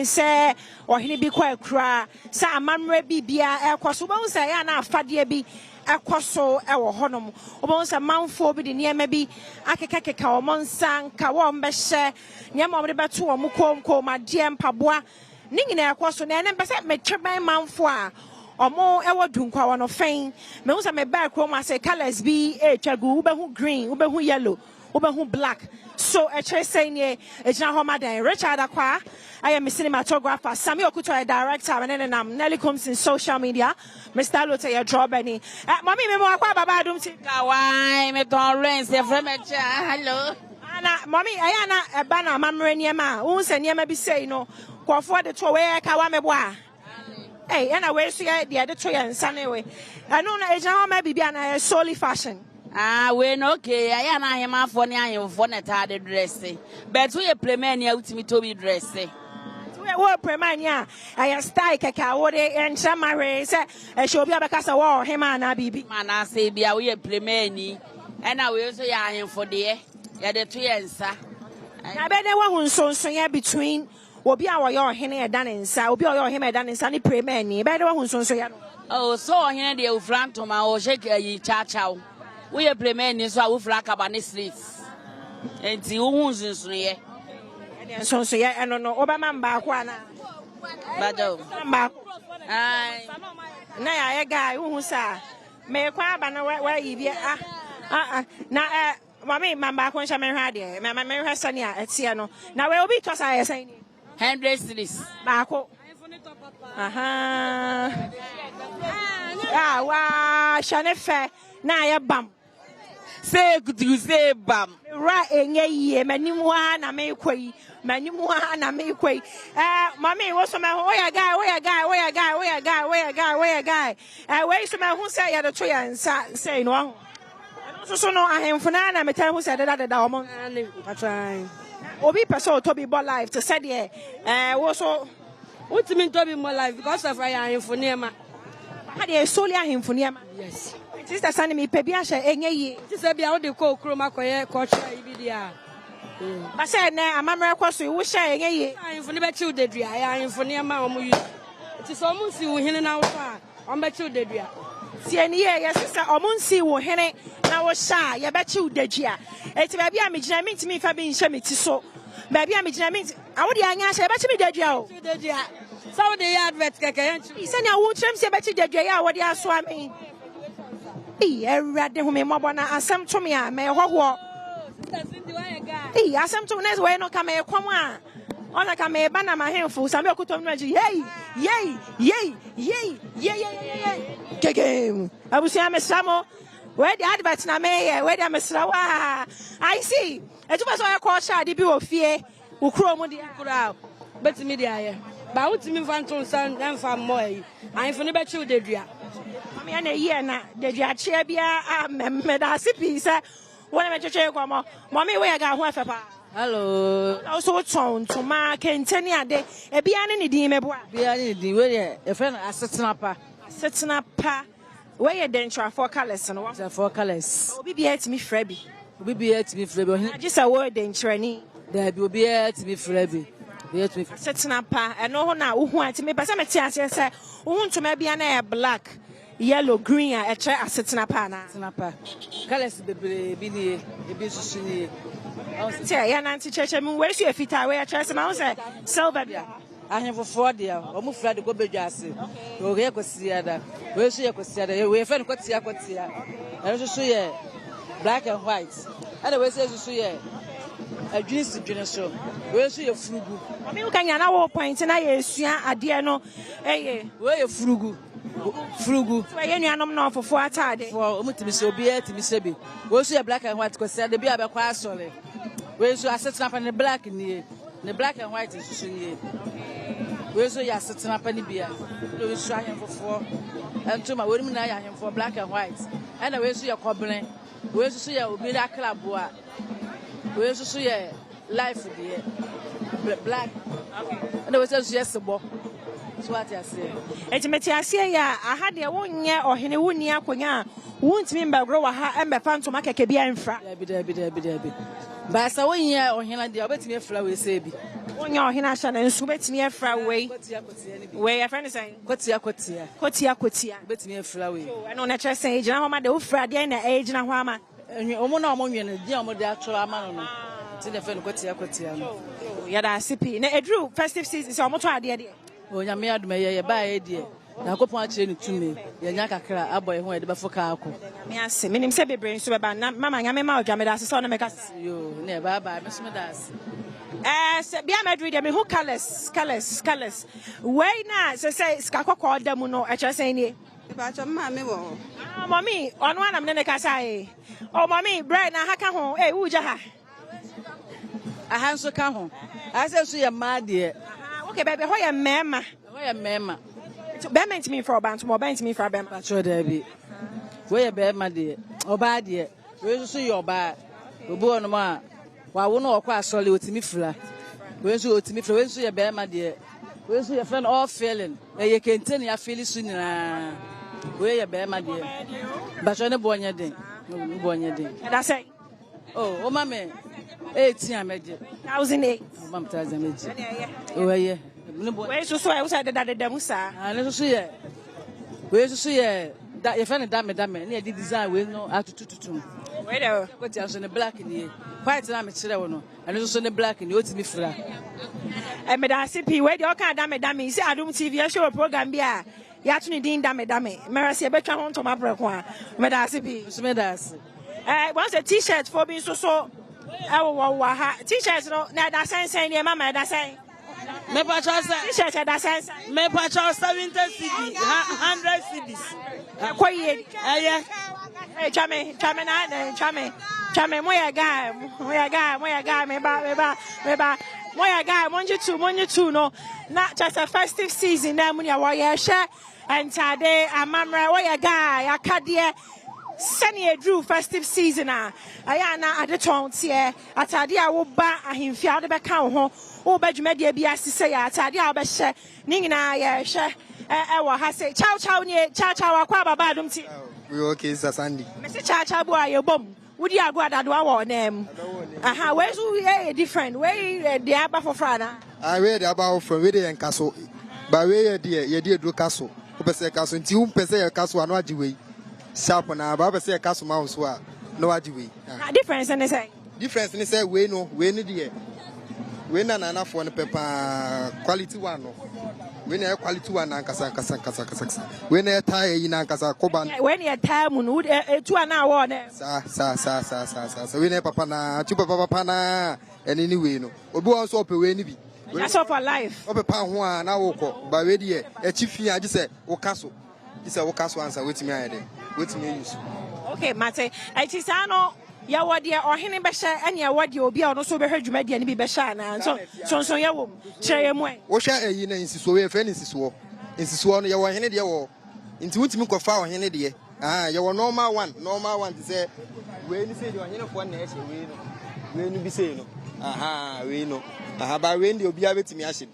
say or he be quite cry. Sa mamre bibia equaso say na fadia bi ekwaso ewo honom. Obon sa manfo bi de near maybe akekeka o monsan ka wo mbehye nyama wo de beto wo mkom ma die mpaboa ni nyina ekwaso na ene pese metweban manfo a omo ewo dunkwa wo no fen me hu sa me ba krom ase colors bi etwagu wo be hu green wo be hu yellow wo be hu black. So a chase saying ye, a general madam, Richard Aqua. I am a cinematographer, Samuel Okuto, a director, and then Nelly comes in social media. Mr. Lotte, a draw Benny. Mommy, me more Badwam. Why, me don't rain, say from a chair. Hello. Anna, mommy, I am a banner, Mamma Niama, who send you maybe say no, go for the two way, Kawameboa. Hey, and I will see the other tree and sunny way. I know a general maybe be a solely fashion. Ah, we no okay. I am a funny, I am for net hard dressing. But we a playman out to me to be dressing. We were Premania. I am style cacao and some race. I shall be a cassa war, him and I be. Man, I say, be a we a playman. And I will say I am for the other 2 years, sir. I bet there was so between will be our your henny done inside, will be your him done in sunny Premani. Better one so oh, so here the front to my old shake a cha. We are playing so I will flag up on the streets. And the wounds in here. So, I don't know. Obama Bakwana. Badom. Aye. Nay, a guy who saw. May quite banner where you are. Now, Mammy, Mamma, when she married her, Mamma Mary Hassania at Siano. Now, we'll be tossed. I say 100 cities. Bako. Ah, wow, Shanafe. Now, a bump. Say good you say bam. Right in ye, Manimua, and I may quay, Manimua, and I may quay. Mammy, what's my way a guy. I wait some who say at the tree and say no. And also, so no, I am for Nana, I tell who said that the Dalmon. I try. Obi Paso Toby bought life to say, yeah, also. What do you mean Toby more life? Because of I am for Nema. Had a solely him for Nema. Yes. Sister Sandy me pebiasha enye Ti se bia wo de ko kroma koye ko hwe ibidia. Ba say na amamra kwaso wo hye enye Ayinfo ne be chi udadua, ayinfo ne ma omo use. Ti so omo si wo hene na wo fa, omo be chi udadua. Ti eni ye sister omo nsi wo hene na wo sha ye be chi udadua. Eti ba bia me gina me ntimi fa bi nhye me ti so. Ba bia me gina me awodi anya hye be chi me dadua o. Udadua. So de advert keke yanchu. Ise na wo trem se be chi dadua ya awodi aso ame. Every whom Mabana asem to me, may ho. Asem to next way no come a come on a come a banner my handful, some of them, yay. I will say I'm a Samo. Where the adverts na me, where I'm a Slawa. I see. It was all a call shot, the of fear, who chrome the crowd. But media, but what me Phantom son and from Moy. I'm for the better de Dria. I mean, a year now, the Jachabia, Medasipi, sir. When I'm a church, Mommy, where I got one for hello. Also, tone to mark and 10 year day, a biani dimebwa. Biani di, a friend as a snapper. Setting up pa. Where you denture 4 colors and what's 4 colors? Be at me, Frebby. Be at me, Frebby. Just a word, denture. There will be at me, Frebby. Setting up pa, and no one now who wants me, but some say, who want to maybe an air black. Yellow, green, a chair, a sitting up, Snapper. Colors the baby, a business. Yan anti church, and where's your feet? I wear a chest, and I say, silver. I have a 4 dear, almost flat to go be just. Go here, Cosia, where's your Cosia? We're friend Cosia. I also see black and white. Otherwise, as you see a jeans generation. Where's your frugal? I mean, can you now point and I see a dear no, eh? Where your frugal? Frugal. Why any no for 4 times? For Mutiso beer to Miss Sebi. Where's your black and white? Because the beer quite solid. Where's your setting up in the black in the black and white is here. Where's your setting up any beer? Louis trying for 4 and to my women I am for black and white. And where's your cobbling? Where's your miracle boy? Where's your life dear? Black. And there was just a book. What I say. It's Metiasia. I had the 1 year or Henny 1 year. won't mean by grow and by phantom make be infra. Debi. But so when you or hina the obet me FLAIR we say bi. When your hina shan and subet me FLAIR way. Where your friend is saying? Kotia. Bet me FLAIR we. I know natural say, Jana, the Ufra, the age and a woman. Omona omonwe the omo de actual amano no. Ti the friend Kotia no. Yada sipi. Na edru festive season so omoto ade de. Onyame aduma ye ba ye de. Na kopon a kire ni tumi. Ye nya kakra aboy ho e de befo ka akọ. Me ase, minim se bebre nso beba na mama nyame ma odwa me da se no me ka. Yo, ne ba me so me da ase. Se bia medru de me who colors. Why na se skakoko da mu no e kire sen ni. Ba cho ma me wo. Mommy, on one am ne ka sai. Oh mommy, bread na ha ka ho. Uja ha. Aha nso ka ho. Ase so ye ma de. Okay, baby, ho ye mema. Bema ntimi for bantu mo bema ntimi for bema. Pacho da bi. Wo ye bema de. Oba de. We so ye oba. Obu ono ma. Wa wo no okwa asole otimi fura. We so otimi fura. We so ye bema de. We so ye friend all feeling. Ye kenten ya feel su nyina. We ye bema de. Pacho ne bo nya den. Bo nya den. That say. Oh, o mama 18 ameje. 1008. O mama 1000 ameje. O ye. We so e usa de musa. Ani so ye. We so ye that ye friend dame na ye design we no atutututum. We there. Ko ti aso ne black ni. White na me kire wo no. Ani so ne black ni otimi fura. Me da sipi we dey o kan dame see Adom TV show program bia. Ya tuni din dame. Me se betwa ho ntoma preko a. Me da sipi. So me da ase. Once a t-shirt for being so ha t-shirts no na da sense ni mama da sense. Me pa cha say T-shirt da sense. me pa cha 70 cedis 100 cedis Kwa ye chame moya guy me ba moya guy monji tu no na just a festive season na munya wa ye hye antade amamra moya guy akade sani edru festive season aya na adeton tie atade a wo ba ahemfia de be kan ho wo ba dwumade bia asise ya atade a wo be hye ni nyina ye hye wo ha say chow ni chow akwa baba Adom ti we okay Sunday me say chow bo aye bom wudi ago adado wa nem aha we so e different we dey aba for frana we dey aba for we dey enkaso ba we ye dey do kaso wo pese kaso nti wo pese ye kaso ano agi we sharp na ba pese ye kaso ma so a no agi we difference ni say we no we ni dey we na for no pepa quality one no we na quality one na kasa we na tie yi na kasa koba we na time no etu ana wo ne sa we na papa na tu papa na eni we no obi won so ope we ni bi that's all for life ope pa ho a na wo ko ba we dey e chi fi agi se wo kaso ansa wetimi ayede wetimi use okay mate iti sa no ya wode ohene be hye ene ya wode obi a no so be hwadwuma de ne bi be hye na so ya wom kire ye mu wo hwa ayi na insisuo we fe insisuo no ya wo hene de wo nti wutimi kofa ohene de ya wo normal one to say we ni say de ohene fo na ehye we no bi say no we no ba we ndi obi a betimi ahye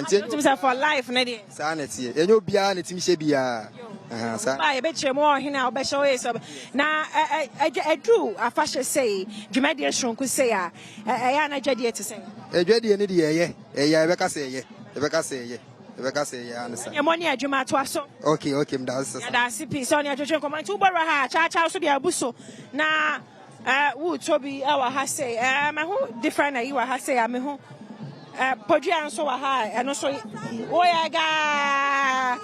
nti to say for life na de sa na tie enyo obi a na timi hye bia sa ba ye be kire mu ohene a be hye we so na edru afahye say dwumade shronku say ya na dwade te say edwade ne de ye e be ka say ansa emoni adwuma to aso okay mdas da sipi so ne atwetwe komma tu boro ha cha so de abuso na wo tobi wa ha say me ho different ayi wa ha say me ho podua nso wa ha eno so oyaga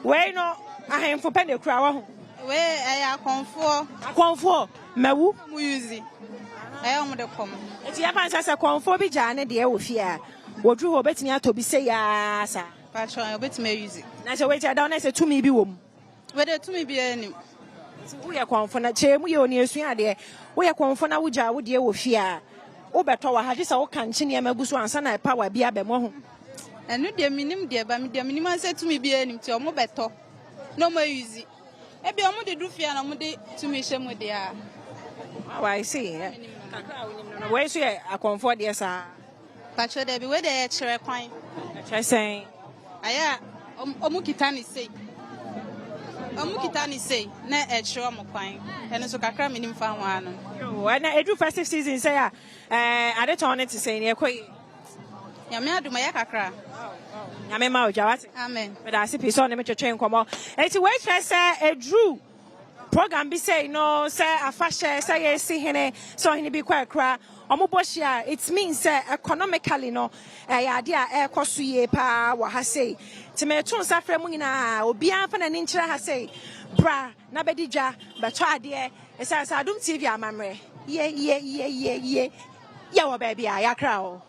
we no ahemfo pende kura wa ho we akonfo mawu mu use mu de kom eti ya pansa se konfo bi ja ne de wo fia wodru ho betimi atobi say ya sa patron obetimi use na se we ti ada na se tumi bi wom we de tumi bi anim wo ye konfo na che mu ye oni esu ade wo ye konfo na wo ja wo de wo fia wo beto wa ha se wo kan chi ne magu so ansa na power bi abemo ho enu de minim de ba mi de minim ansa tumi bi anim ti o mo beto no mo use e bi o mo de du fia na mo de tumi hye mo de a I see we so ye akonfo de sa patro de bi we de kire kwan say aya omu kita ni sei Omukita ni say na ehwe mo kwan. Eno so kakra minim fa ho ano. Yo, na edu festive season say ade ton it say ne ekoyi. Ya me aduma ya kakra. Nyame ma oja wate. Amen. But I see piso na me twetwe nkomo. Enti we try say edru program bi say no say afahye say yesi hene so hene bi kwa kra. Omoboshia it means economically no ya ade a ekoso ye pa wa ha say. Ti me tun safre mu nyina obi anfa na ni nkyira ha say. Bra na bedija beto ade esa Adom TV amamre. Ye. Ya wo baby a yakra o.